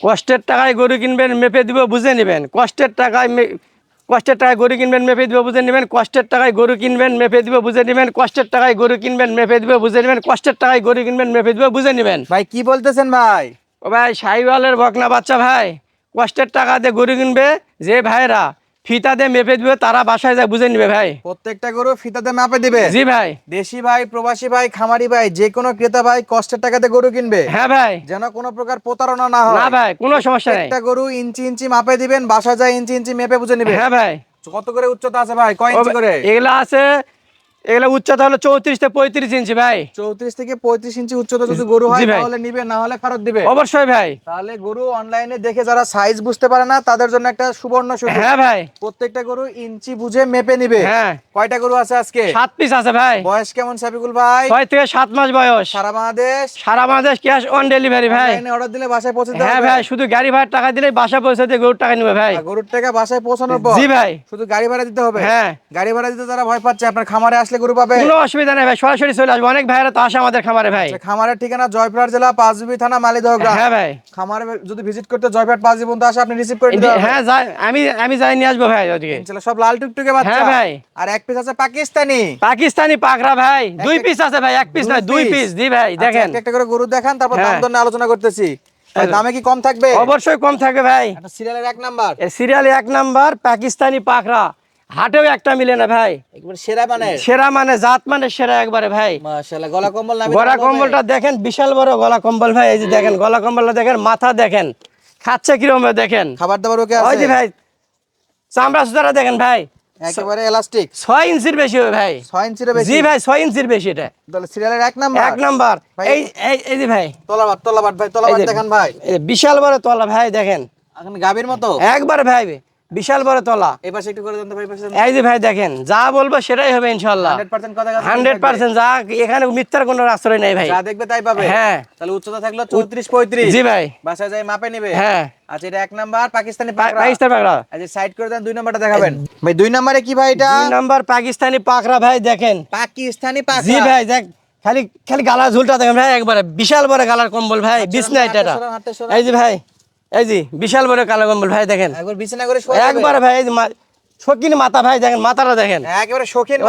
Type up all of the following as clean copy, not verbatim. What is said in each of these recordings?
কষ্টের টাকায় গরু কিনবেন, মেপে দিব, বুঝে নেবেন। কষ্টের টাকায় গরু কিনবেন, মেপে দিব, বুঝে নেবেন। কষ্টের টাকায় গরু কিনবেন, মেপে দিব, বুঝে নেবেন। কষ্টের টাকায় গরু কিনবেন, মেপে দিব, বুঝে নেবেন। কষ্টের টাকায় গরু কিনবেন, মেপে দিব, বুঝে নেবেন। ভাই কি বলতেছেন ভাই? ও ভাই, শাহিওয়ালের বকনা বাচ্চা ভাই, কষ্টের টাকা দিয়ে গরু কিনবে যে ভাইরা, ফিতা দিয়ে মেপে দিবে, তারা বাসায় যায় বুঝে নিবে ভাই। প্রত্যেকটা গরু ফিতাতে মাপে দিবে? জি ভাই। দেশি ভাই, প্রবাসী ভাই, খামারি ভাই, যে কোনো ক্রেতা ভাই কষ্টের টাকাতে গরু কিনবে। হ্যাঁ ভাই। যেন কোনো প্রকার প্রতারণা না হয়। না ভাই, কোনো সমস্যা নেই। একটা গরু ইঞ্চি ইঞ্চি মাপে দিবেন, বাসা যায় ইঞ্চি ইঞ্চি মেপে বুঝে নিবে। হ্যাঁ ভাই। কত করে উচ্চতা আছে ভাই, কয় ইঞ্চি করে? এগুলা আছে, এগুলা উচ্চতা হলো 34 থেকে 35 ইঞ্চি ভাই। 34 থেকে 35 ইঞ্চি উচ্চতা যদি গরু হয় তাহলে নিবে, না হলে ফেরত দিবে। অবশ্যই ভাই। তাহলে গরু অনলাইনে দেখে যারা সাইজ বুঝতে পারে না তাদের জন্য একটা সুবর্ণ সুযোগ। হ্যাঁ ভাই। প্রত্যেকটা গরু ইঞ্চি বুঝে মেপে নিবে। হ্যাঁ। কয়টা গরু আছে আজকে? 7 পিস আছে ভাই। বয়স কেমন সাবিকুল ভাই? 6 থেকে 7 মাস বয়স। সারা বাংলাদেশ? সারা বাংলাদেশ ক্যাশ অন ডেলিভারি ভাই। অনলাইনে অর্ডার দিলে বাসায় পৌঁছে দেবে? হ্যাঁ ভাই, শুধু গাড়ি ভাড়া টাকা দিলেই বাসা পৌঁছে দিয়ে গরুর টাকা নিবে ভাই। গরুর টাকা বাসায় পৌঁছানোর পর জি ভাই। শুধু গাড়ি ভাড়া দিতে হবে? হ্যাঁ। গাড়ি ভাড়া দিতে যারা ভয় পাচ্ছে আপনার খামারে আসলে গরু পাবে? কোনো অসুবিধা নেই ভাই, সরাসরি চলে আসবে। অনেক ভাইরা তো আসে আমাদের খামারে ভাই। খামারের ঠিকানা জয়পুরহাট জেলা পাঁচবিবি থানা মালিদহ গ্রাম। হ্যাঁ ভাই। খামারে যদি ভিজিট করতে জয়পুরহাট পাঁচবিবি পর্যন্ত আসে আপনি রিসিভ করে নিতে পারবেন। হ্যাঁ যাই, আমি যাই নিয়ে আসবো ভাই ওদিকে। ইনশাআল্লাহ সব লাল টুকটুকে বাচ্চা। হ্যাঁ ভাই। আর এক পিস আছে পাকিস্তানি। পাকিস্তানি পাকড়া ভাই, 2 পিস আছে ভাই, 1 পিস নয়, 2 পিস। জি ভাই, দেখেন একটা করে গরু দেখান, তারপর দাম দর নিয়ে আলোচনা করতেছি। দামে কি কম থাকবে? অবশ্যই কম থাকবে ভাই। এটা সিরিয়ালের 1 নাম্বার। সিরিয়ালে 1 নাম্বার পাকিস্তানি পাকড়া, হাটেও একটা মিলে না ভাই। একবার সেরা মানের। সেরা মানে জাত মানে সেরা একবারে ভাই। মাশাআল্লাহ, গলা কম্বল নামে গলা কম্বলটা দেখেন, বিশাল বড় গলা কম্বল ভাই। এই যে দেখেন গলা কম্বলটা দেখেন, মাথা দেখেন, খাচ্ছে কিরকম দেখেন। খাবার দাবার ওকে আছে? ওই যে ভাই চামড়া সুতারা দেখেন ভাই, একেবারে এলাস্টিক। 6 ইঞ্চির বেশি হবে ভাই। 6 ইঞ্চির বেশি? জি ভাই, 6 ইঞ্চির বেশি এটা। তাহলে সিরিয়ালের 1 নাম্বার। 1 নাম্বার। এই যে ভাই তলাবাট ভাই, তলাবাট দেখেন ভাই। এই বিশাল বড় তলা ভাই, দেখেন এখন গাবির মতো একবার ভাই, বিশাল বড় তলা। এই পাশে একটু করে দেন তো ভাই, পাশে এই যে ভাই দেখেন, যা বলবো সেটাই হবে ইনশাআল্লাহ। 100% কথা আছে? 100% যা, এখানে মিথ্যার কোনো আশ্রয় নেই ভাই। যা দেখবে তাই পাবে। হ্যাঁ। তাহলে উচ্চতা থাকলো 34 35। জি ভাই। বাসায় যাই মাপে নেবে। হ্যাঁ। আচ্ছা, এটা 1 নাম্বার পাকিস্তানি পাকড়া। পাকিস্তানি পাকড়া। আচ্ছা, সাইড করে দেন, 2 নাম্বারটা দেখাবেন ভাই। 2 নাম্বারে কি ভাই এটা? 2 নাম্বার পাকিস্তানি পাকড়া ভাই, দেখেন পাকিস্তানি পাকড়া। জি ভাই, দেখ খালি খালি গালার ঝুলটা দেখেন ভাই, একবারে বিশাল বড় গালার কম্বল ভাই, বিছনা এটা। এই যে ভাই, এই যে বিশাল বড় কালো কম্বল ভাই, দেখেন একবার বিছানা করে শোয়া একবারে ভাই। এই যে শৌখিন মাথা ভাই, দেখেন মাথাটা দেখেন, একেবারে শৌখিন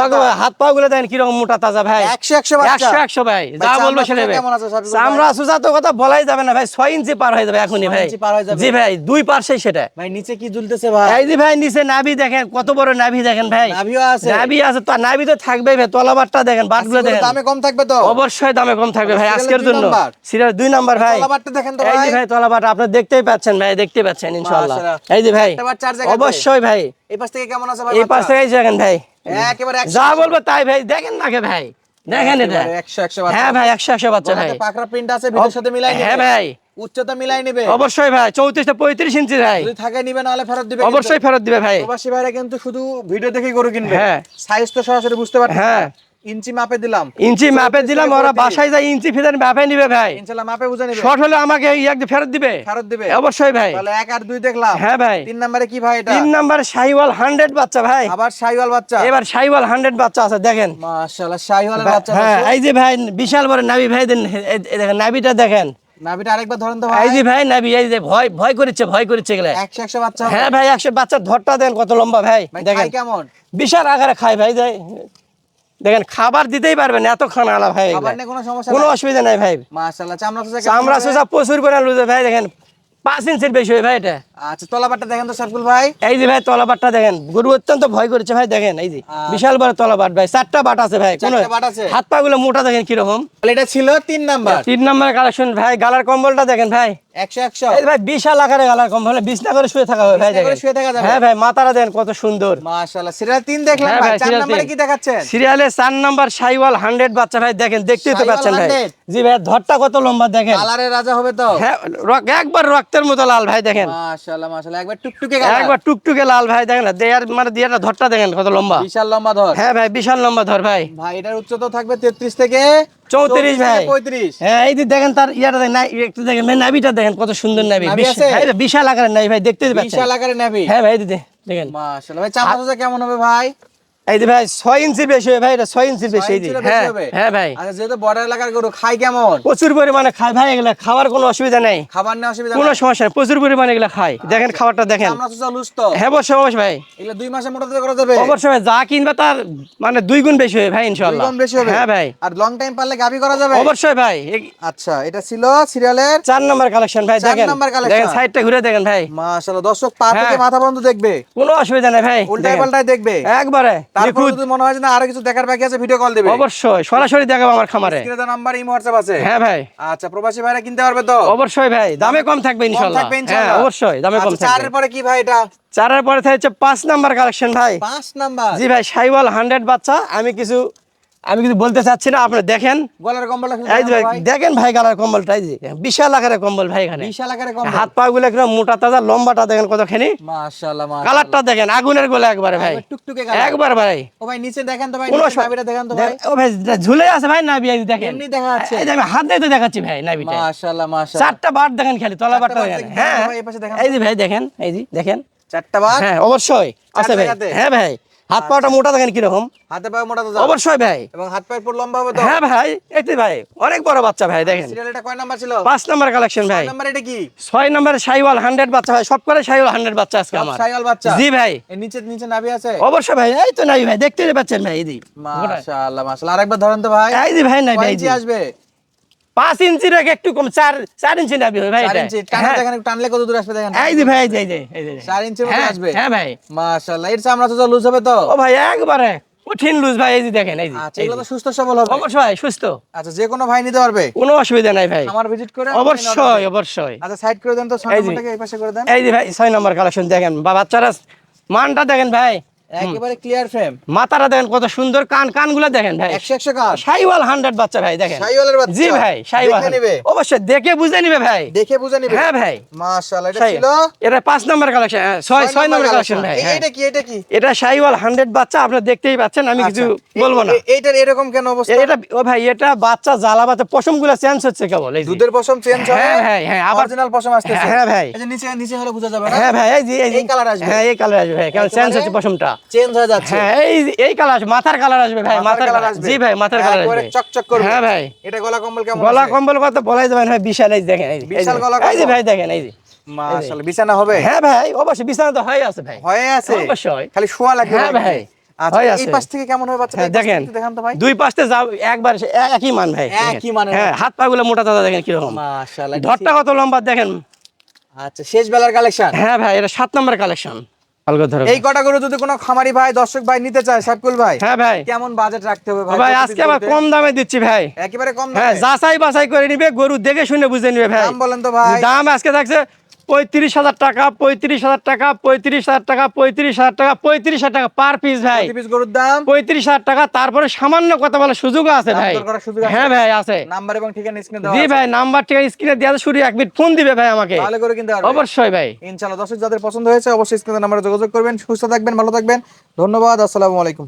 হাত পা গুলো দেখেন কিরকম মোটা তাজা ভাই। 100 বাচ্চা। 100 ভাই, যা বলবো সেটা ভাই। কেমন আছে সাবিকুল ভাই? চামড়া সুজা তো কথা বলাই যাবে না ভাই, 6 ইঞ্চি পার হয়ে যাবে এখনই 6 ভাই। ইঞ্চি পার হয়ে যাবে। জি ভাই, 2 পার্শ্বে সেটা ভাই নিচে কি ঝুলতেছে ভাই? এই যে ভাই নিচে নাভি দেখেন, কত বড় নাভি দেখেন ভাই। নাভিও আছে? নাভি আছে তো, নাভি তো থাকবেই ভাই। তলাবাটটা দেখেন, বাটগুলো দেখেন। দামে কম থাকবে তো? অবশ্যই দামে কম থাকবে ভাই আজকের সিরিয়ালের 2 জন্য। নাম্বার। সিরিয়াল 2 নাম্বার ভাই। তলাবাটটা দেখেন তো এই ভাই। যে ভাই তলাবাট আপনি দেখতেই পাচ্ছেন ভাই, দেখতে পাচ্ছেন ইনশাআল্লাহ। মাশাআল্লাহ। এই যে ভাই, একটা বাচ্চা আর জায়গাতে? অবশ্যই ভাই। এই পাশ থেকে কেমন আছে ভাই? এই পাশে এই দেখেন ভাই, একেবারে 100। যা বলবো তাই ভাই, দেখেন নাকি ভাই, দেখেন এটা। 100 বাচ্চা। হ্যাঁ ভাই, 100 বাচ্চা ভাই। গলাতে পাকড়া প্রিন্ট আছে, ভিডিওর সাথে মিলাই নেবে। হ্যাঁ ভাই, উচ্চতা মিলাই নেবে। অবশ্যই ভাই। 34 থেকে 35 ইঞ্চি ভাই। যদি থাকে নিবে, না হলে ফেরত দিবে। অবশ্যই ফেরত দিবে ভাই। প্রবাসী ভাইরা কিন্তু শুধু ভিডিও দেখেই গরু কিনবে। হ্যাঁ। সাইজ তো সরাসরি বুঝতে পারছেন। হ্যাঁ। ইঞ্চি মাপে দিলাম, ইঞ্চি মাপে দিলাম, ওরা বাসায় যায় ইঞ্চি ফিদার মাপে নিবে ভাই। ইনশাআল্লাহ মাপে বুঝে নিবে। শর্ট হলে আমাকে একদম ফেরত দিবে। ফেরত দিবে অবশ্যই ভাই। তাহলে 1 আর 2 দেখলাম। হ্যাঁ ভাই। 3 নম্বরে কি ভাই এটা? 3 নাম্বার শাহিওয়াল 100 বাচ্চা ভাই। আবার শাহিওয়াল বাচ্চা। এবার শাহিওয়াল 100 বাচ্চা আছে, দেখেন। মাশাআল্লাহ, শাহিওয়ালের বাচ্চা। হ্যাঁ, এই যে ভাই বিশাল বড় নাভি ভাই, এই দেখেন নাভিটা দেখেন। নাভিটা আরেকবার ধরেন তো ভাই। এই যে ভাই নাভি, এই যে ভয় ভয় করেছে গেলে। 100 বাচ্চা। হ্যাঁ ভাই, 100 বাচ্চার ধরটা দেন কত লম্বা ভাই, দেখেন কেমন বিশাল আকারে খায় ভাই। দেখেন খাবার দিতেই পারবেন, এত খানা আলা ভাই। খাবার নিয়ে কোনো সমস্যা কোনো অসুবিধা নাই ভাই। মাশাআল্লাহ, চামড়া সোজা প্রচুর করে লুজে ভাই, দেখেন 5 ইঞ্চির বেশি হয় ভাই এটা। আচ্ছা, তলাবাটটা দেখেন তো সাইফুল ভাই। এই যে ভাই তলাবাটটা দেখেন, গরু অত্যন্ত ভয় করেছে ভাই, দেখেন এই যে বিশাল বড় তলাবাট ভাই। 4টা বাট আছে ভাই, কোন হাত পা গুলো মোটা দেখেন কিরকম। এটা ছিল 3 নাম্বার। 3 নাম্বার কালেকশন ভাই। গালার কম্বলটা দেখেন ভাই, 100। এই ভাই বিশাল আকারে গালার কম্বল, বিছনা করে শুয়ে থাকা হয় ভাই, দেখেন। হ্যাঁ ভাই, মাথাটা দেন কত সুন্দর। মাশাআল্লাহ, সিরিয়াল 3 দেখলাম হ্যাঁ ভাই। ভাই, 4 নম্বরে কি দেখাচ্ছেন? সিরিয়ালে 4 নাম্বার শাহিওয়াল 100 বাচ্চা ভাই, দেখেন দেখতেই তো পাচ্ছেন ভাই। জি ভাই, ধরটা কত লম্বা দেখেন। কালারের রাজা হবে তো? হ্যাঁ, একবার রক্তের মতো লাল ভাই, দেখেন। মাশাআল্লাহ মাশাআল্লাহ, একবার টুকটুকে কালার। একবার টুকটুকে লাল ভাই, দেখেন না দেয়ার মানে দিয়াটা ধরটা দেখেন কত লম্বা। বিশাল লম্বা ধর। হ্যাঁ ভাই, বিশাল লম্বা ধর ভাই। ভাই এটার উচ্চতা থাকবে 33 থেকে 34 ভাই। 35। হ্যাঁ, এই যে দেখেন তার ইয়াটা দেখেন, একটু দেখেন ভাই, নাভিটা দেখেন কত সুন্দর নাভি। বিশাল আকারের নাভি ভাই, দেখতেই পাচ্ছেন। বিশাল আকারের নাভি। হ্যাঁ ভাই, দেখেন। মাশাআল্লাহ ভাই, চামড়া কেমন হবে ভাই? এই যে ভাই 6 ইঞ্চির বেশি হবে ভাই, এটা 6 ইঞ্চির বেশি। 6 এই যে ইঞ্চিরও বেশি হ্যাঁ হবে? হ্যাঁ ভাই, আচ্ছা যেহেতু বর্ডার এলাকার গরু খাই কেমন? প্রচুর পরিমাণে খায় ভাই, এগুলা খাওয়ার কোনো অসুবিধা নেই, খাবার নিয়ে অসুবিধা কোনো নাই? সমস্যা নেই, প্রচুর পরিমাণে এগুলা খায়। দেখেন খাবারটা দেখেন। আমরা তো লুজ তো। হ্যাঁ অবশ্যই অবশ্যই ভাই, এগুলো 2 মাসে মোটা তাজা করা যাবে? অবশ্যই ভাই, যা কিনবে তার মানে 2 গুণ বেশি হবে ভাই ইনশাআল্লাহ। 2 গুণ বেশি হবে? হ্যাঁ ভাই আর লং টাইম পারলে গাবি করা যাবে? অবশ্যই ভাই। আচ্ছা এটা ছিল সিরিয়ালের 4 নম্বর কালেকশন ভাই, 4 দেখেন নাম্বার collection। দেখেন সাইডটা ঘুরে দেখেন ভাই, মাশাআল্লাহ দর্শক পা থেকে হ্যাঁ। মাথা পর্যন্ত দেখবে, কোনো অসুবিধা নেই ভাই, উল্টায় দেখেন। পাল্টায় দেখবে একবারে তারপর নিখুঁত। যদি মনে হয় যে না আরো কিছু দেখার বাকি আছে ভিডিও কল দিবে? অবশ্যই সরাসরি দেখাবো আমার খামারে। স্ক্রিনে দেওয়া নাম্বার ইমো হোয়াটসঅ্যাপ আছে? হ্যাঁ ভাই আচ্ছা প্রবাসী ভাইরা কিনতে পারবে তো? অবশ্যই ভাই, দামে কম থাকবে ইনশাআল্লাহ। থাকবে হ্যাঁ ইনশাআল্লাহ? অবশ্যই দামে কম আচ্ছা, থাকবে। 4 এর পরে কি ভাই এটা? 4 এর পরে থাকছে 5 নাম্বার কালেকশন ভাই। 5 নাম্বার? জি ভাই, শাইওয়াল 100 বাচ্চা। আমি কিছু বলতে চাচ্ছি না, আপনি দেখেন। গলার কম্বলটা শুধু এই যে দেখান তো ভাই ভাই। দেখেন ভাই, গালার কম্বলটা এই যে বিশাল আকারের কম্বল ভাই, এখানে বিশাল আকারে কম্বল। হাত পা গুলো একদম মোটা তাজা, লম্বাটা দেখেন কতখানি, মাশাআল্লাহ মাশাআল্লাহ। কালারটা দেখেন আগুনের গোলা একবারে ভাই, একবার টুকটুকে কালার। একবার ভাই। ও ভাই নিচে দেখেন তো ভাই, কোনো নিচে নাভিটা দেখেন তো ভাই। ও ভাই ঝুলে আছে ভাই নাভি, এই যে দেখেন এমনি দেখা যাচ্ছে? এই যে আমি হাত দিয়ে তো দেখাচ্ছি ভাই নাভিটা। মাশাআল্লাহ মাশাআল্লাহ। 4টা বার দেখেন, খালি তলা বারটা বার দেখেন। দেখেন, হ্যাঁ ভাই, এই পাশে দেখেন। এই যে ভাই দেখেন, এই যে দেখেন 4টা বার? হ্যাঁ অবশ্যই আছে ভাই। জায়গাতে? হ্যাঁ ভাই, হাত পাটা মোটা দেখেন কিরকম। হাতে পায়ে মোটা তো অবশ্যই ভাই। এবং হাত পায়ের পুরো লম্বা হবে তো? হ্যাঁ ভাই, এই তো ভাই অনেক বড় বাচ্চা ভাই, দেখেন। সিরিয়াল এটা কয় নাম্বার ছিল? 5 নাম্বার কালেকশন ভাই। নাম্বার এটা কি? 6 নম্বরে শাইওয়াল 100 বাচ্চা ভাই, সব করে শাইওয়াল 100 বাচ্চা আজকে সব আমার। শাইওয়াল বাচ্চা? জি ভাই এর নিচে নিচে নাভি আছে? অবশ্যই ভাই, এই তো নাই ভাই, দেখতেই পাচ্ছেন ভাই, এই যে মাশাআল্লাহ মাশাআল্লাহ। আরেকবার ধরেন তো ভাই। এই যে ভাই নাই কয় ভাই, ইঞ্চি আসবে? 5 ইঞ্চির একটু কম, 4 ইঞ্চি নাবি ভাই 4 এটা। ইঞ্চি টানলে হ্যাঁ। দেখেন, টানলে কত দূর আসবে দেখেন। এই যে ভাই, এই যে 4 ইঞ্চির মতো হ্যাঁ, আসবে? হ্যাঁ ভাই। মাশাআল্লাহ। এর চামড়া তো লুজ হবে তো? ও ভাই একবারে কঠিন লুজ ভাই, এই যে দেখেন, এই যে আচ্ছা এগুলো তো সুস্থ সবল হবে? অবশ্যই ভাই, সুস্থ, আচ্ছা যে কোনো ভাই নিতে পারবে? কোনো অসুবিধা নাই ভাই, আমার ভিজিট করে অবশ্যই অবশ্যই। আচ্ছা সাইড করে দেন তো, এই যে। সামনেটাকে এই পাশে করে দেন। এই যে ভাই 6 নম্বর কালেকশন দেখেন, বাচ্চারা মানটা দেখেন ভাই, একেবারে ক্লিয়ার ফ্রেম, মাথাটা দেখেন কত সুন্দর, কানগুলো দেখেন ভাই, 100 কাজ। শাইওয়াল 100 বাচ্চা ভাই দেখেন। শাইওয়ালের বাচ্চা? জি ভাই শাইওয়াল দেখে নিবে? অবশ্যই দেখে বুঝে নিবে ভাই, দেখে বুঝে নিবে? হ্যাঁ ভাই। মাশাআল্লাহ। এটা শাই- ছিল এটা 5 নম্বর কালেকশন, 6 নম্বর কালেকশন ভাই। হ্যাঁ। এটা কি এটা কি? এটা শাইওয়াল 100 বাচ্চা, আপনারা দেখতেই পাচ্ছেন, আমি কিছু বলবো না। এইটার এরকম কেন অবস্থা? এটা ও ভাই, এটা বাচ্চা জ্বালা বাচ্চা, পশমগুলো চেঞ্জ হচ্ছে কেবল, এই যে। দুধের পশম চেঞ্জ হয়? হ্যাঁ হ্যাঁ হ্যাঁ, আবার অরিজিনাল পশম আসতেছে? হ্যাঁ ভাই। এই যে নিচে নিচে হলে বোঝা যাবে না? হ্যাঁ ভাই, এই যে এই কালার আসবে? হ্যাঁ এই কালার আসবে ভাই, কারণ চেঞ্জ একেবারে হচ্ছে পশমটা। চেঞ্জ হয়ে যাচ্ছে? হ্যাঁ এই কালার আসবে, মাথার কালার আসবে ভাই, মাথার কালার কালার। আসবে? জি ভাই, মাথার কালার একবারে আসবে, চকচক করবে? হ্যাঁ ভাই। এটা গলা কম্বল কেমন গলা আছে? কম্বল কত বলাই যাবেন ভাই, বিশাল, এই যে দেখেন, এই যে, বিশাল গলা এই যে কম্বল? ভাই দেখেন, এই যে মাশাআল্লাহ। বিছানা হবে? হ্যাঁ ভাই অবশ্যই, বিছানা তো হয়ে আছে ভাই, হয়ে আছে? অবশ্যই। খালি শোয়া লাগবে? হ্যাঁ ভাই, আচ্ছা হয়ে এই আছে। পাশ থেকে কেমন হবে বাচ্চাটা? হ্যাঁ এই পাশ থেকে দেখেন, একটু দেখান তো ভাই। দুই পাশে যাও একবার একই মান ভাই, একই মানের? হ্যাঁ, হাত পা গুলো মোটা তাজা দেখেন কিরকম, মাশাআল্লাহ। ধরটা কত লম্বা দেখেন। আচ্ছা শেষ বেলার কালেকশন? হ্যাঁ ভাই, এটা 7 নম্বর কালেকশন। এই কটা গরু যদি কোনো খামারি ভাই দর্শক ভাই নিতে চায় সাইফুল ভাই, হ্যাঁ ভাই, কেমন বাজেট রাখতে হবে ভাই? ভাই প্রতিদিন আজকে আবার বলতে? কম দামে দিচ্ছি ভাই, একেবারে কম হ্যাঁ, দামে? যাচাই বাছাই করে নিবে, গরু দেখে শুনে বুঝে নিবে ভাই। দাম বলেন তো ভাই। দাম আজকে থাকছে 35,000 টাকা, 35,000 টাকা, 35,000 টাকা, 35,000 টাকা, 35,000 টাকা পার পিস ভাই, প্রতি পিস গরুর দাম 35,000 টাকা। তারপরে সামান্য কথা বলার সুযোগও আছে দাম ভাই, দর করার সুযোগ আছে? হ্যাঁ ভাই আছে। নাম্বার এবং ঠিকানা স্ক্রিনে দেওয়া জি আছে। ভাই, নাম্বার ঠিক স্ক্রিনে দেওয়া আছে, শুধু 1 মিনিট ফোন দিবে ভাই আমাকে, তাহলে করে কিনতে পারবে? অবশ্যই ভাই। ইনশাআল্লাহ দর্শক যাদের পছন্দ হয়েছে অবশ্যই স্ক্রিনে নাম্বারে যোগাযোগ করবেন। সুস্থ থাকবেন, ভালো থাকবেন, ধন্যবাদ, আসসালামু আলাইকুম।